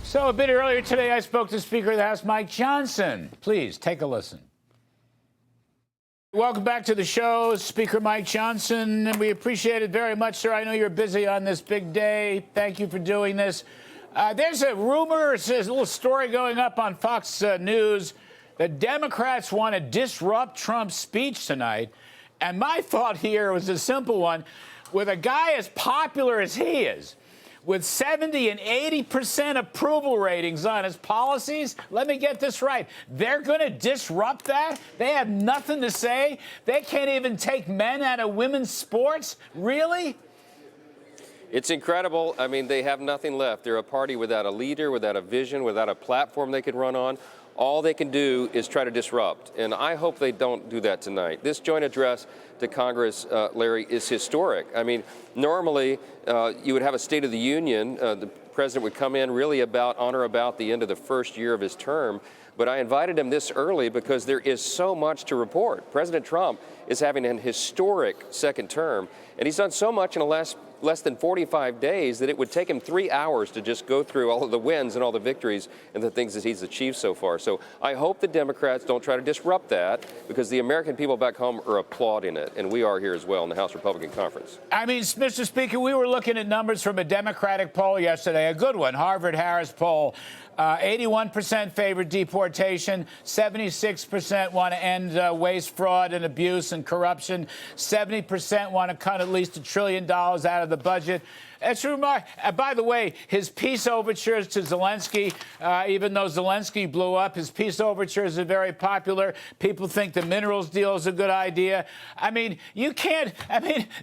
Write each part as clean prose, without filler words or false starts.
So a bit earlier today, I spoke to Speaker of the House Mike Johnson. Please take a listen. Welcome back to the show, Speaker Mike Johnson, and we appreciate it very much, sir. I know you're busy on this big day. Thank you for doing this. There's a rumor, there's a little story going up on Fox News that Democrats want to disrupt Trump's speech tonight. And my thought here was a simple one. With a guy as popular as he is, with 70 and 80% approval ratings on his policies, let me get this right. They're going to disrupt that? They have nothing to say? They can't even take men out of women's sports? Really? It's incredible. I mean, they have nothing left. They're a party without a leader, without a vision, without a platform they could run on. All they can do is try to disrupt, and I hope they don't do that tonight. This joint address to Congress, Larry, is historic. I mean, normally you would have a State of the Union. The president would come in really on or about the end of the first year of his term, but I invited him this early because there is so much to report. President Trump is having an historic second term, and he's done so much in the less than 45 days that it would take him 3 hours to just go through all of the wins and all the victories and the things that he's achieved so far. So I hope the Democrats don't try to disrupt that, because the American people back home are applauding it, and we are here as well in the House Republican Conference. I mean, Mr. Speaker, we were looking at numbers from a Democratic poll yesterday, a good one, Harvard-Harris poll. 81% favored deportation, 76% want to end waste, fraud, and abuse and corruption, 70% want to cut at least $1 trillion out of the budget. It's by the way, his peace overtures to Zelensky, even though Zelensky blew up, his peace overtures are very popular. People think the minerals deal is a good idea. I mean,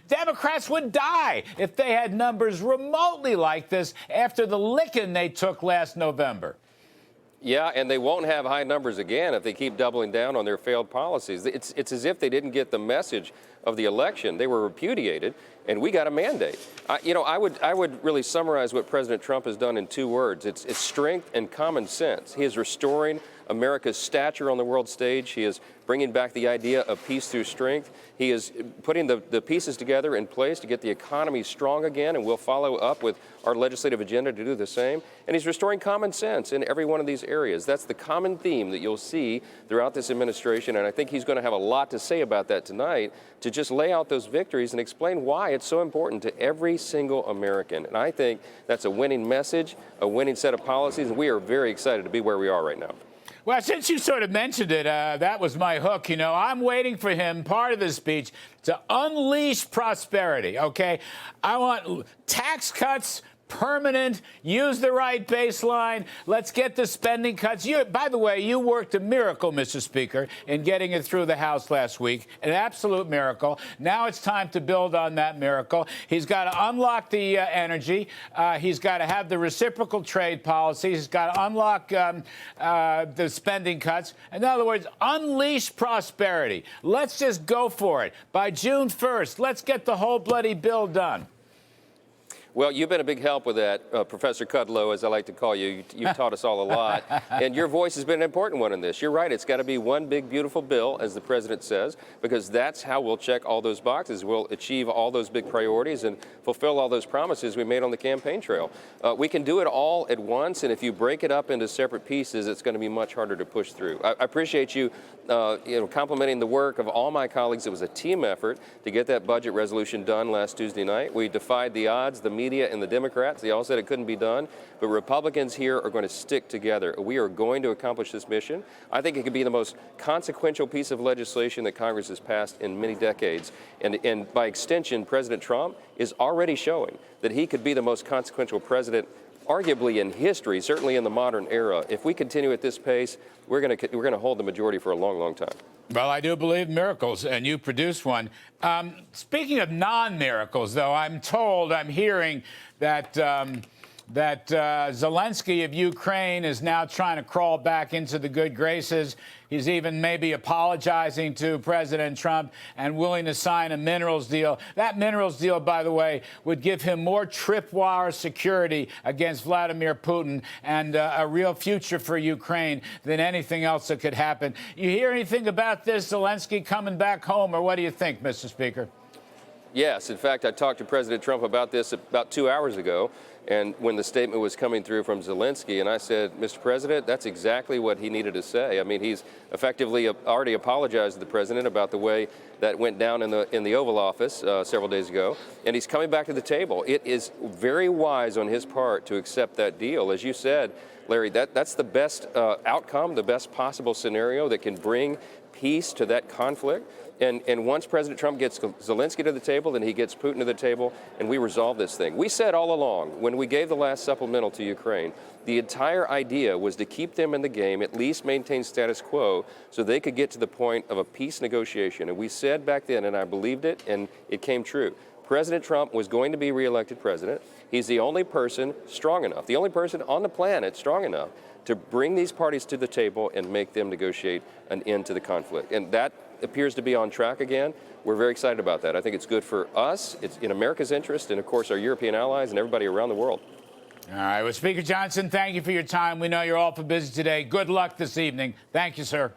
Democrats would die if they had numbers remotely like this after the licking they took last November. Yeah, and they won't have high numbers again if they keep doubling down on their failed policies. It's as if they didn't get the message of the election. They were repudiated, and we got a mandate. I would really summarize what President Trump has done in 2 words. It's strength and common sense. He is restoring America's stature on the world stage. He is bringing back the idea of peace through strength. He is putting the pieces together in place to get the economy strong again, and we'll follow up with our legislative agenda to do the same. And he's restoring common sense in every one of these areas. That's the common theme that you'll see throughout this administration, and I think he's going to have a lot to say about that tonight, to just lay out those victories and explain why it's so important to every single American. And I think that's a winning message, a winning set of policies, and we are very excited to be where we are right now. Well, since you sort of mentioned it, that was my hook. You know, I'm waiting for him, part of the speech, to unleash prosperity, okay? I want tax cuts, permanent, use the right baseline. Let's get the spending cuts. By the way, you worked a miracle, Mr. Speaker, in getting it through the House last week, an absolute miracle. Now it's time to build on that miracle. He's got to unlock the energy. He's got to have the reciprocal trade policies. He's got to unlock the spending cuts. In other words, unleash prosperity. Let's just go for it. By June 1st, let's get the whole bloody bill done. Well, you've been a big help with that, Professor Kudlow, as I like to call you. You've taught us all a lot, and your voice has been an important one in this. You're right. It's got to be one big, beautiful bill, as the president says, because that's how we'll check all those boxes. We'll achieve all those big priorities and fulfill all those promises we made on the campaign trail. We can do it all at once, and if you break it up into separate pieces, it's going to be much harder to push through. I appreciate you, complimenting the work of all my colleagues. It was a team effort to get that budget resolution done last Tuesday night. We defied the odds, the media and the Democrats. They all said it couldn't be done, but Republicans here are going to stick together. We are going to accomplish this mission. I think it could be the most consequential piece of legislation that Congress has passed in many decades. And by extension, President Trump is already showing that he could be the most consequential president arguably in history, certainly in the modern era. If we continue at this pace, we're going to hold the majority for a long, long time. Well, I do believe in miracles, and you produced one. Speaking of non-miracles, though, I'm hearing that Zelensky of Ukraine is now trying to crawl back into the good graces. He's even maybe apologizing to President Trump and willing to sign a minerals deal. That minerals deal, by the way, would give him more tripwire security against Vladimir Putin and a real future for Ukraine than anything else that could happen. You hear anything about this, Zelensky coming back home, or what do you think, Mr. Speaker? Yes. In fact, I talked to President Trump about this about 2 hours ago, and when the statement was coming through from Zelensky, and I said, Mr. President, that's exactly what he needed to say. I mean, he's effectively already apologized to the president about the way that went down in the Oval Office several days ago, and he's coming back to the table. It is very wise on his part to accept that deal. As you said, Larry, that's the best outcome, the best possible scenario that can bring peace to that conflict. And once President Trump gets Zelensky to the table, then he gets Putin to the table, and we resolve this thing. We said all along, when we gave the last supplemental to Ukraine, the entire idea was to keep them in the game, at least maintain status quo, so they could get to the point of a peace negotiation. And we said back then, and I believed it, and it came true. President Trump was going to be reelected president. He's the only person strong enough, the only person on the planet strong enough to bring these parties to the table and make them negotiate an end to the conflict. And that appears to be on track again. We're very excited about that. I think it's good for us, it's in America's interest, and of course our European allies and everybody around the world. All right. Well, Speaker Johnson, thank you for your time. We know you're all for busy today. Good luck this evening. Thank you, sir.